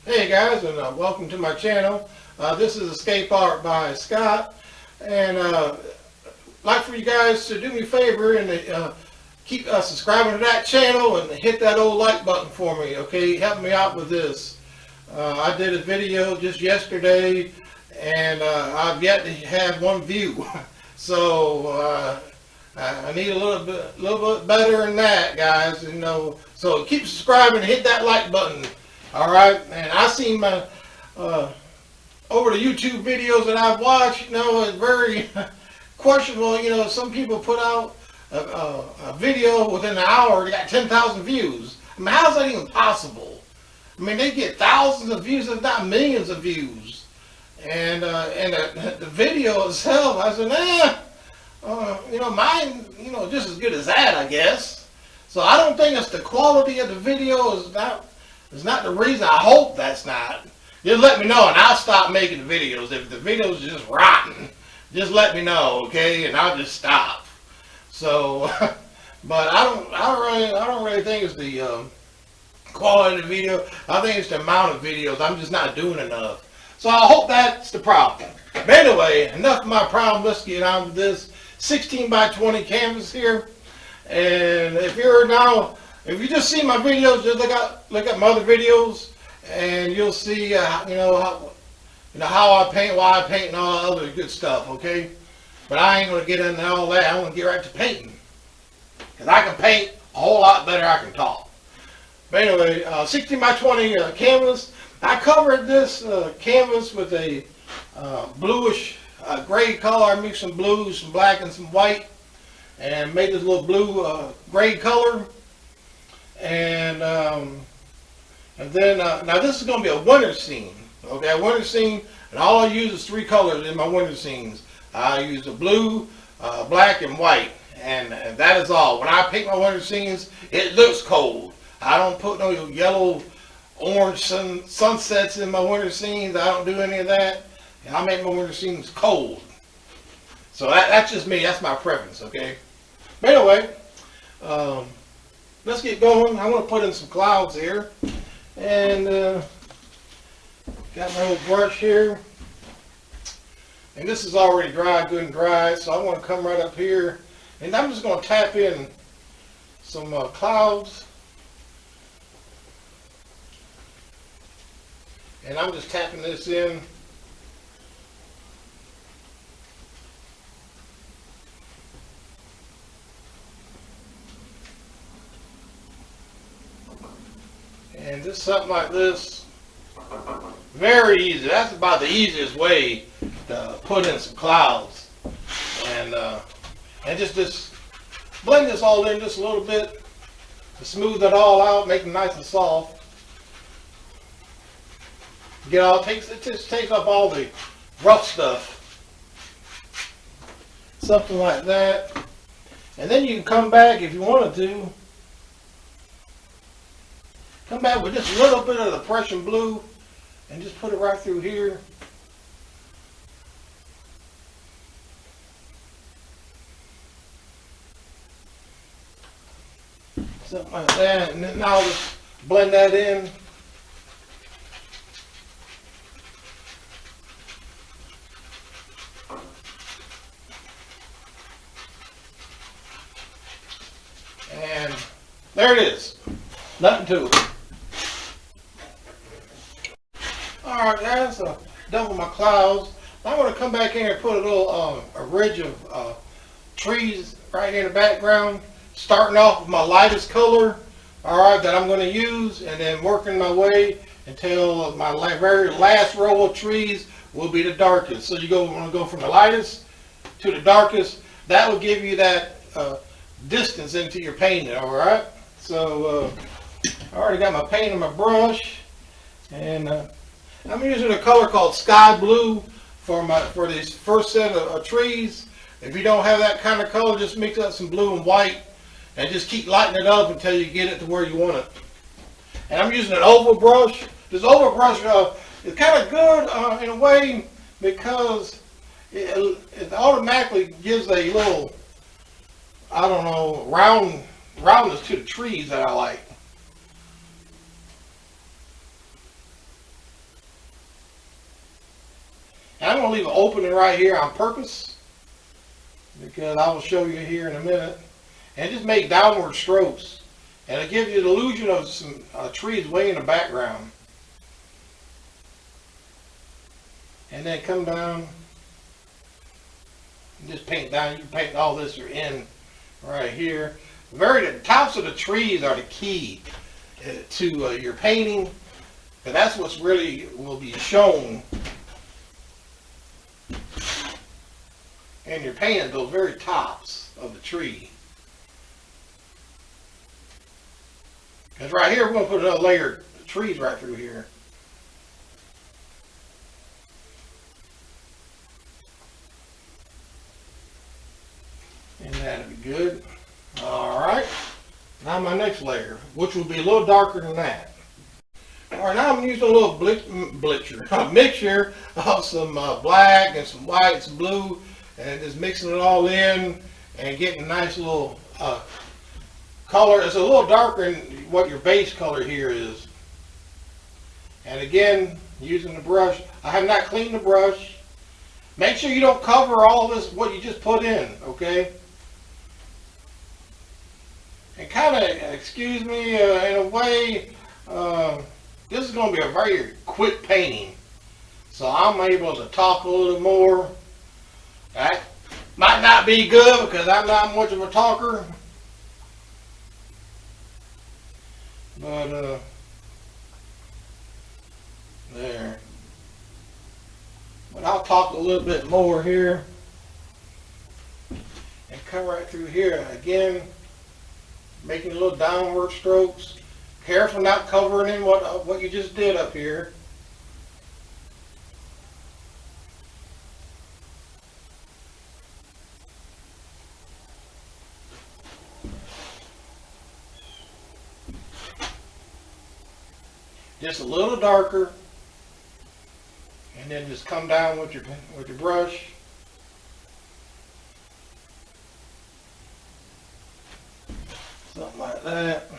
Hey guys, and welcome to my channel. This is Escape Art by Scott, and like for you guys to do me a favor and keep subscribing to that channel and hit that old like button for me. Okay, help me out with this. I did a video just yesterday, and I've yet to have one view, so I need a little bit better than that, guys. You know, so keep subscribing and hit that like button. All right, and I seen my over the YouTube videos that I've watched. You know, it's very questionable. You know, some people put out a video within an hour, they got 10,000 views. I mean, how's that even possible? I mean, they get thousands of views, if not millions of views. And the video itself, I said, you know, mine, you know, just as good as that, I guess. So I don't think it's the quality of the video is not the reason. I hope that's not. Just let me know and I'll stop making the videos. If the videos are just rotten, just let me know, okay? And I'll just stop. So, but I don't really think it's the quality of the video. I think it's the amount of videos. I'm just not doing enough. So I hope that's the problem. But anyway, enough of my problem. Let's get on with this 16 by 20 canvas here. And if you just see my videos, just look at my other videos, and you'll see how I paint, why I paint, and all that other good stuff. Okay, but I ain't gonna get into all that. I'm gonna get right to painting, cause I can paint a whole lot better than I can talk. But anyway, 16 by 20 canvas. I covered this canvas with a bluish gray color. I mixed some blues, some black, and some white, and made this little blue gray color. And then now this is going to be a winter scene. Okay, a winter scene, and all I use is 3 colors in my winter scenes. I use the blue, black, and white, and that is all. When I paint my winter scenes, it looks cold. I don't put no yellow, orange sunsets in my winter scenes. I don't do any of that. And I make my winter scenes cold. So that's just me. That's my preference. Okay. But anyway, let's get going. I want to put in some clouds here, and got my old brush here, and this is already dry, good and dry. So I want to come right up here, and I'm just going to tap in some clouds, and I'm just tapping this in. And just something like this, very easy. That's about the easiest way to put in some clouds. And just blend this all in just a little bit to smooth it all out, make it nice and soft. It just takes up all the rough stuff. Something like that. And then you can come back if you wanted to. Come back with just a little bit of the Prussian blue and just put it right through here. Something like that. And then I'll just blend that in. And there it is. Nothing to it. Alright guys, so done with my clouds. I'm going to come back in and put a little a ridge of trees right in the background, starting off with my lightest color, alright, that I'm going to use, and then working my way until my very last row of trees will be the darkest. So want to go from the lightest to the darkest. That will give you that distance into your painting, alright? So I already got my paint and my brush, and I'm using a color called Sky Blue for this first set of trees. If you don't have that kind of color, just mix up some blue and white and just keep lighting it up until you get it to where you want it. And I'm using an oval brush. This oval brush is kind of good in a way because it automatically gives a little, I don't know, roundness to the trees that I like. I'm going to leave an opening right here on purpose, because I will show you here in a minute. And just make downward strokes. And it gives you the illusion of some trees way in the background. And then come down and just paint down. You can paint all this in right here. The tops of the trees are the key to your painting. And that's what's really will be shown in your painting, those very tops of the tree. Because right here, we're going to put another layer of trees right through here. And that'll be good. Alright. Now my next layer, which will be a little darker than that. Alright, now I'm using a little mixture of some black and some white, some blue, and just mixing it all in and getting a nice little color. It's a little darker than what your base color here is. And again, using the brush. I have not cleaned the brush. Make sure you don't cover all this, what you just put in, okay? And kind of, excuse me, in a way, this is going to be a very quick painting. So I'm able to talk a little more. That might not be good because I'm not much of a talker. But, there. But I'll talk a little bit more here. And come right through here. Again, making little downward strokes. Careful not covering in what you just did up here. Just a little darker, and then just come down with your brush. Something like that.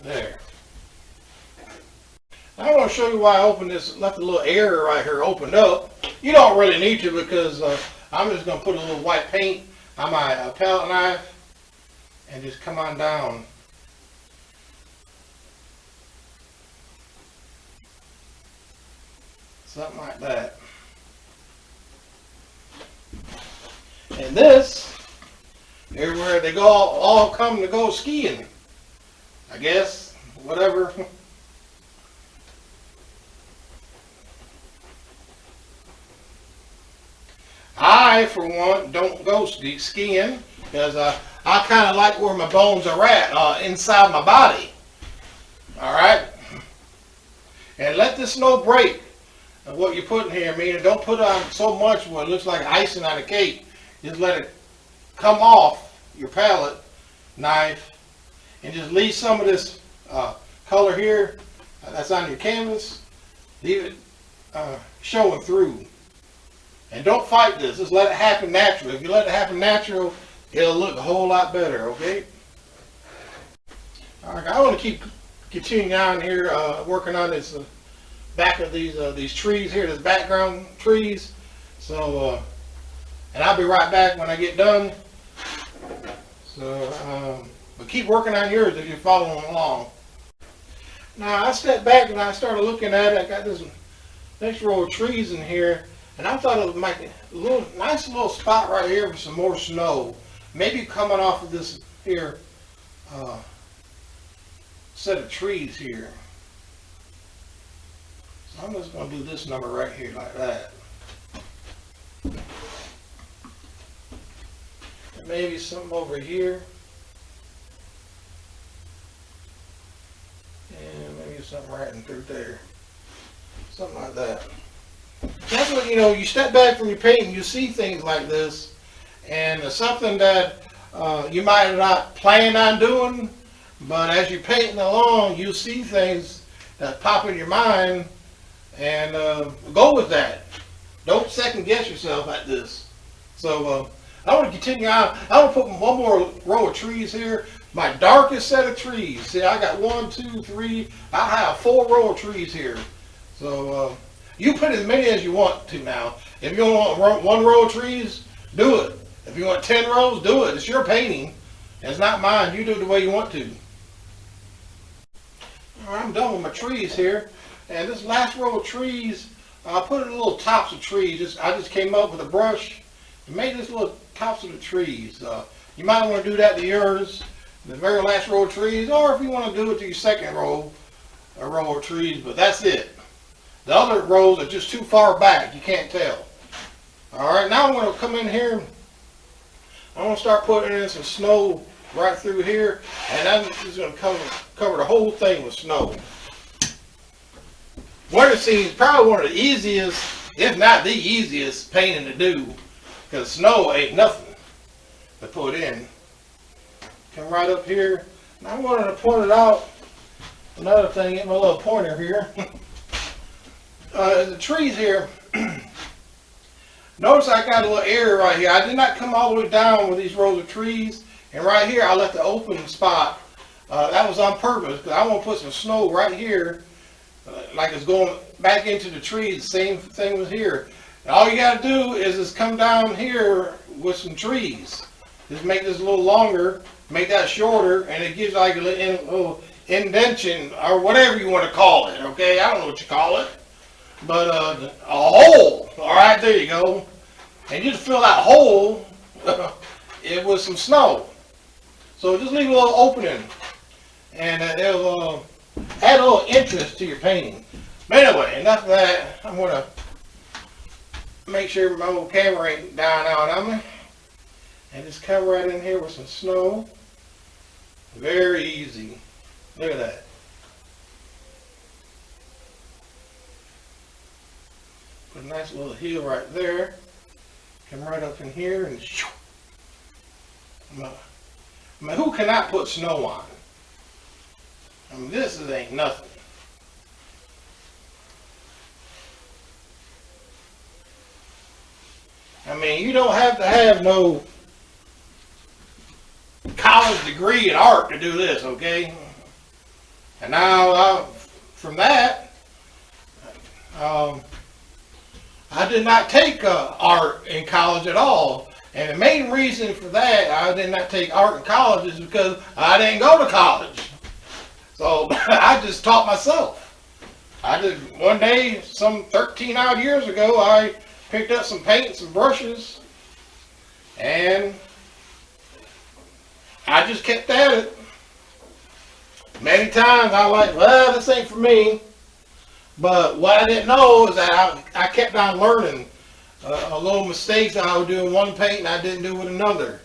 There. I'm going to show you why I opened this, left a little area right here opened up. You don't really need to, because I'm just going to put a little white paint on my palette knife and just come on down. Something like that. And this, everywhere they go, all come to go skiing, I guess, whatever. I, for one, don't go skiing because I kind of like where my bones are at, inside my body. All right? And let the snow break of what you put in here. Meaning, don't put on so much where it looks like icing on a cake. Just let it come off your palette knife and just leave some of this color here that's on your canvas. Leave it showing through. And don't fight this. Just let it happen naturally. If you let it happen natural, it'll look a whole lot better, okay? All right, I want to keep continuing on here, working on this back of these trees here, this background trees. So, and I'll be right back when I get done. So, but keep working on yours if you're following along. Now, I stepped back and I started looking at it. I got this next row of trees in here. And I thought it would make a nice little spot right here for some more snow. Maybe coming off of this here set of trees here. So I'm just going to do this number right here like that. And maybe something over here. And maybe something right in through there. Something like that. That's what, you step back from your painting, you see things like this, and it's something that you might not plan on doing, but as you're painting along, you see things that pop in your mind, and go with that. Don't second guess yourself at this. So I want to continue on. I want to put one more row of trees here. My darkest set of trees. See, I got 1, 2, 3. I have 4 row of trees here. So you put as many as you want to now. If you want 1 row of trees, do it. If you want 10 rows, do it. It's your painting. It's not mine. You do it the way you want to. All right, I'm done with my trees here. And this last row of trees, I put in little tops of trees. I just came up with a brush and made this little tops of the trees. You might want to do that to yours, the very last row of trees, or if you want to do it to your second row of trees, but that's it. The other rows are just too far back. You can't tell. All right, now I'm going to come in here. I'm going to start putting in some snow right through here, and I'm just going to cover the whole thing with snow. Winter scene is probably one of the easiest, if not the easiest, painting to do, because snow ain't nothing to put in. Come right up here. Now I'm going to point it out. Another thing, get my little pointer here. The trees here. Notice I got a little area right here. I did not come all the way down with these rows of trees. And right here, I left the open spot. That was on purpose, because I want to put some snow right here, like it's going back into the trees. Same thing was here. And all you got to do is just come down here with some trees. Just make this a little longer, make that shorter, and it gives like a little indentation, or whatever you want to call it, okay? I don't know what you call it. But a hole, all right, there you go. And you just fill that hole with some snow. So just leave a little opening, and it'll add a little interest to your painting. But anyway, enough of that. I'm going to make sure my old camera ain't dying out on me. And just come right in here with some snow. Very easy. Look at that. Put a nice little hill right there. Come right up in here and shoo. I mean, who cannot put snow on? I mean, this ain't nothing. I mean, you don't have to have no college degree in art to do this, okay? And now, from that, I did not take art in college at all. And the main reason for that, I did not take art in college, is because I didn't go to college. So I just taught myself. One day, some 13 odd years ago, I picked up some paint and some brushes, and I just kept at it. Many times I was like, well, this ain't for me. But what I didn't know is that I kept on learning a little mistakes that I would do in one paint and I didn't do with another.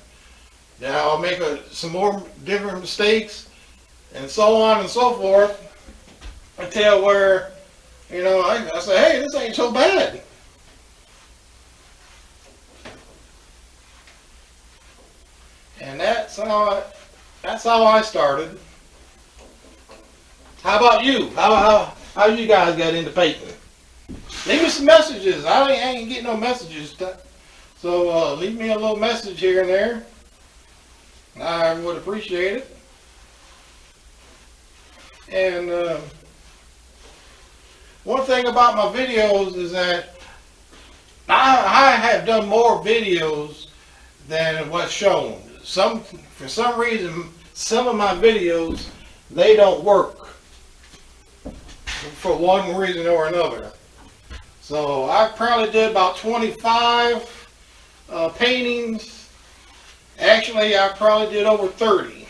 Then I'll make some more different mistakes, and so on and so forth, until where, I say, hey, this ain't so bad. And that's how I started. How about you? How you guys got into painting? Leave me some messages. I ain't getting no messages. So leave me a little message here and there. I would appreciate it. And one thing about my videos is that I have done more videos than what's shown. For some reason, some of my videos, they don't work for one reason or another. So I probably did about 25 paintings. Actually, I probably did over 30.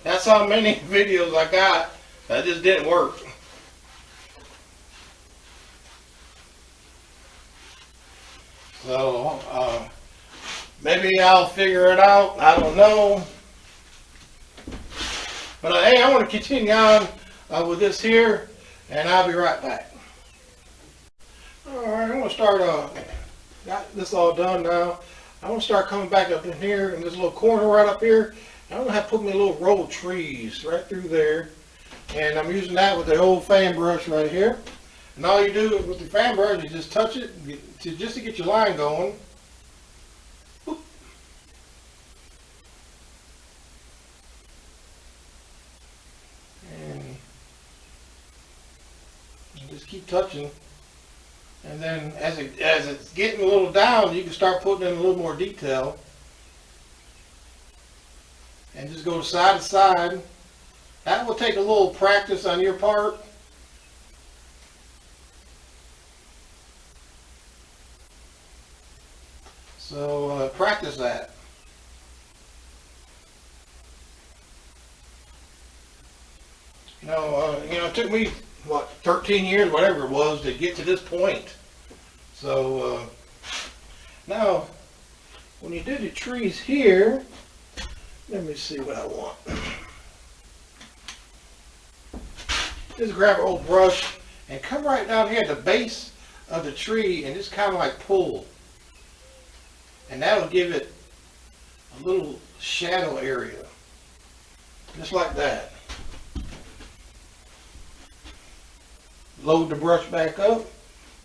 That's how many videos I got that just didn't work. So maybe I'll figure it out. I don't know. But hey, I want to continue on with this here, and I'll be right back. Alright, I'm going to start, got this all done now. I'm going to start coming back up in here, in this little corner right up here. I'm going to have to put me a little row of trees right through there. And I'm using that with the old fan brush right here. And all you do with the fan brush is just touch it just to get your line going. Boop. And just keep touching. And then as it's getting a little down, you can start putting in a little more detail. And just go side to side. That will take a little practice on your part. So practice that. It took me, 13 years, whatever it was, to get to this point. So now, when you do the trees here, let me see what I want. Just grab an old brush and come right down here at the base of the tree and just kind of like pull. And that'll give it a little shadow area. Just like that. Load the brush back up.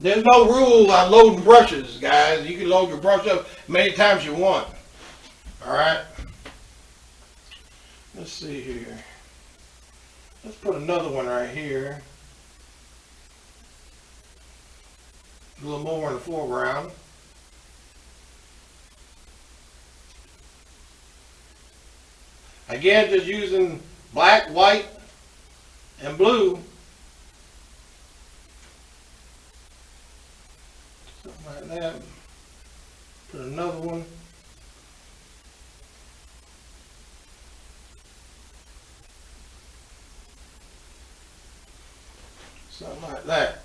There's no rule on loading brushes, guys. You can load your brush up many times you want. Alright? Let's see here. Let's put another one right here. A little more in the foreground. Again, just using black, white, and blue. Something like that. Put another one. Something like that.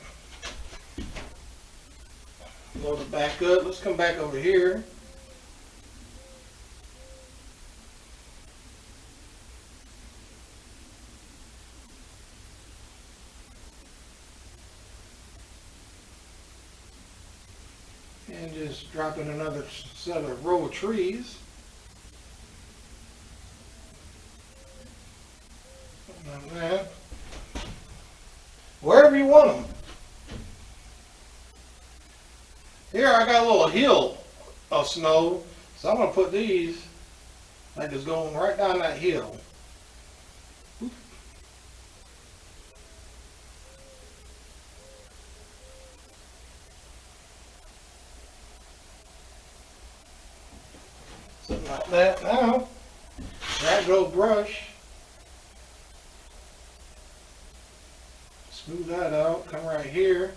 Load it back up. Let's come back over here. And just drop in another set of row of trees. Something like that. Wherever you want them. Here I got a little hill of snow, so I'm going to put these like it's going right down that hill. Oop. Something like that. Now, grab the old brush. Smooth that out, come right here.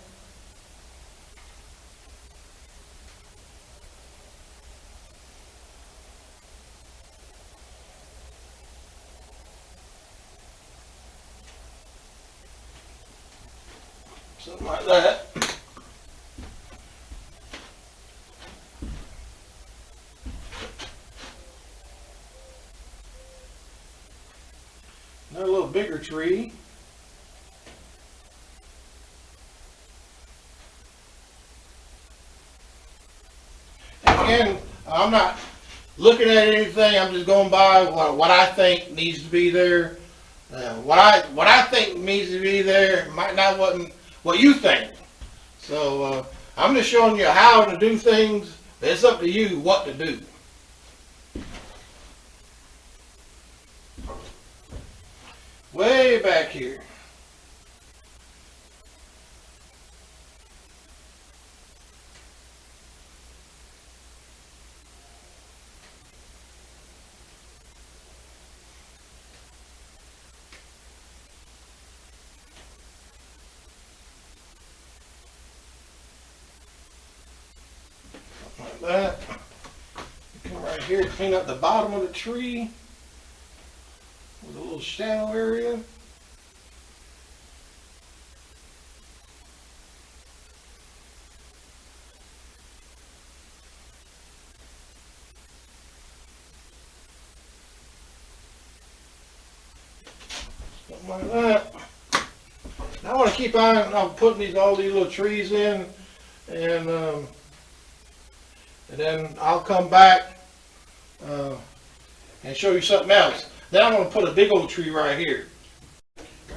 Something like that. Another little bigger tree. Again, I'm not looking at anything. I'm just going by what I think needs to be there. What I think needs to be there might not what you think. So I'm just showing you how to do things. It's up to you what to do. Way back here. Like that. Come right here, clean up the bottom of the tree with a little shadow area. Something like that. Now I want to keep on putting all these little trees in, and then I'll come back and show you something else. Then I'm going to put a big old tree right here.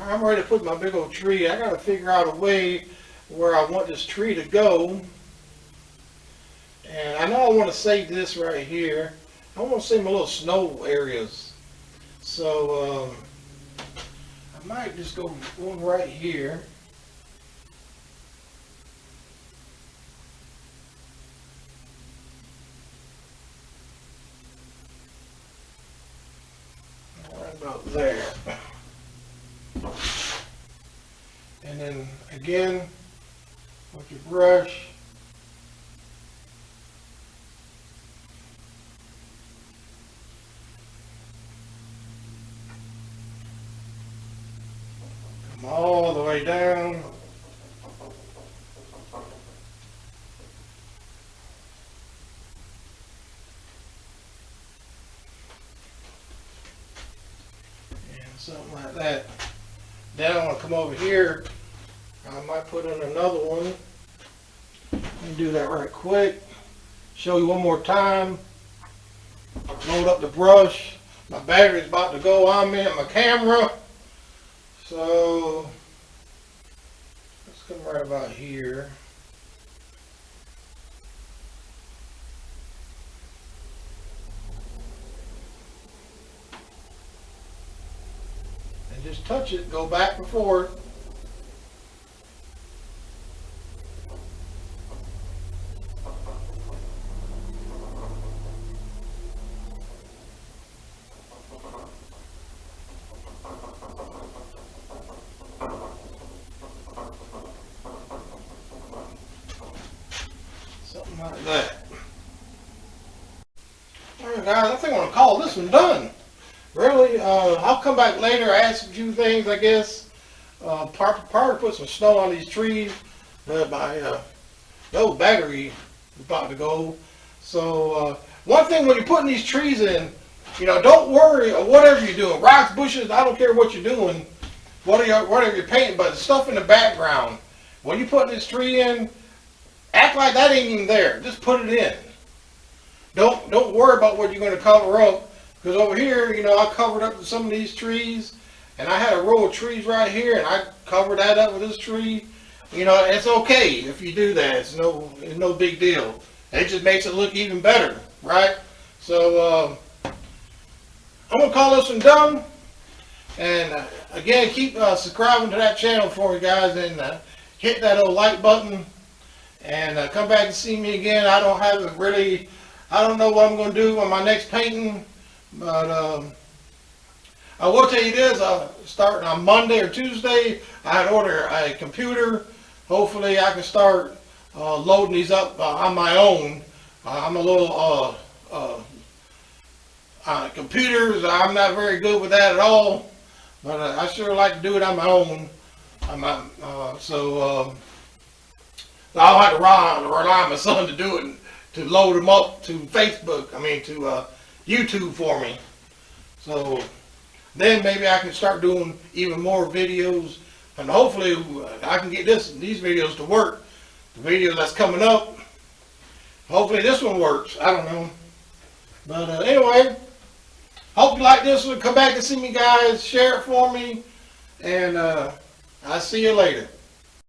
I'm ready to put my big old tree. I got to figure out a way where I want this tree to go. And I know I want to save this right here. I want to save my little snow areas. So I might just go one right here. Right about there. And then again, with your brush, come all the way down. And something like that. Then I want to come over here. I might put in another one. Let me do that right quick. Show you one more time. Load up the brush. My battery's about to go on me and my camera. So let's come right about here. And just touch it, go back and forth. Something like that. Alright guys, I think I'm going to call this one done. Really, I'll come back later, ask a few things, I guess. Probably put some snow on these trees. My battery is about to go. So, one thing when you're putting these trees in, don't worry or whatever you're doing. Rocks, bushes, I don't care what you're doing. Whatever you're painting, but the stuff in the background. When you're putting this tree in, act like that ain't even there. Just put it in. Don't worry about what you're going to cover up. Because over here, I covered up some of these trees. And I had a row of trees right here. And I covered that up with this tree. It's okay if you do that. It's no big deal. It just makes it look even better. Right? So, I'm going to call this one done. And again, keep subscribing to that channel for me, guys. And hit that old like button. And come back and see me again. I don't know what I'm going to do on my next painting, but I will tell you this, starting on Monday or Tuesday, I had ordered a computer. Hopefully I can start loading these up on my own. I'm a little computers, I'm not very good with that at all, but I sure like to do it on my own. I'll have to rely on my son to do it, to load them up to to YouTube for me. So then maybe I can start doing even more videos, and hopefully I can get these videos to work. The video that's coming up, hopefully this one works. I don't know. But anyway, hope you like this one. Come back and see me, guys. Share it for me, and I'll see you later.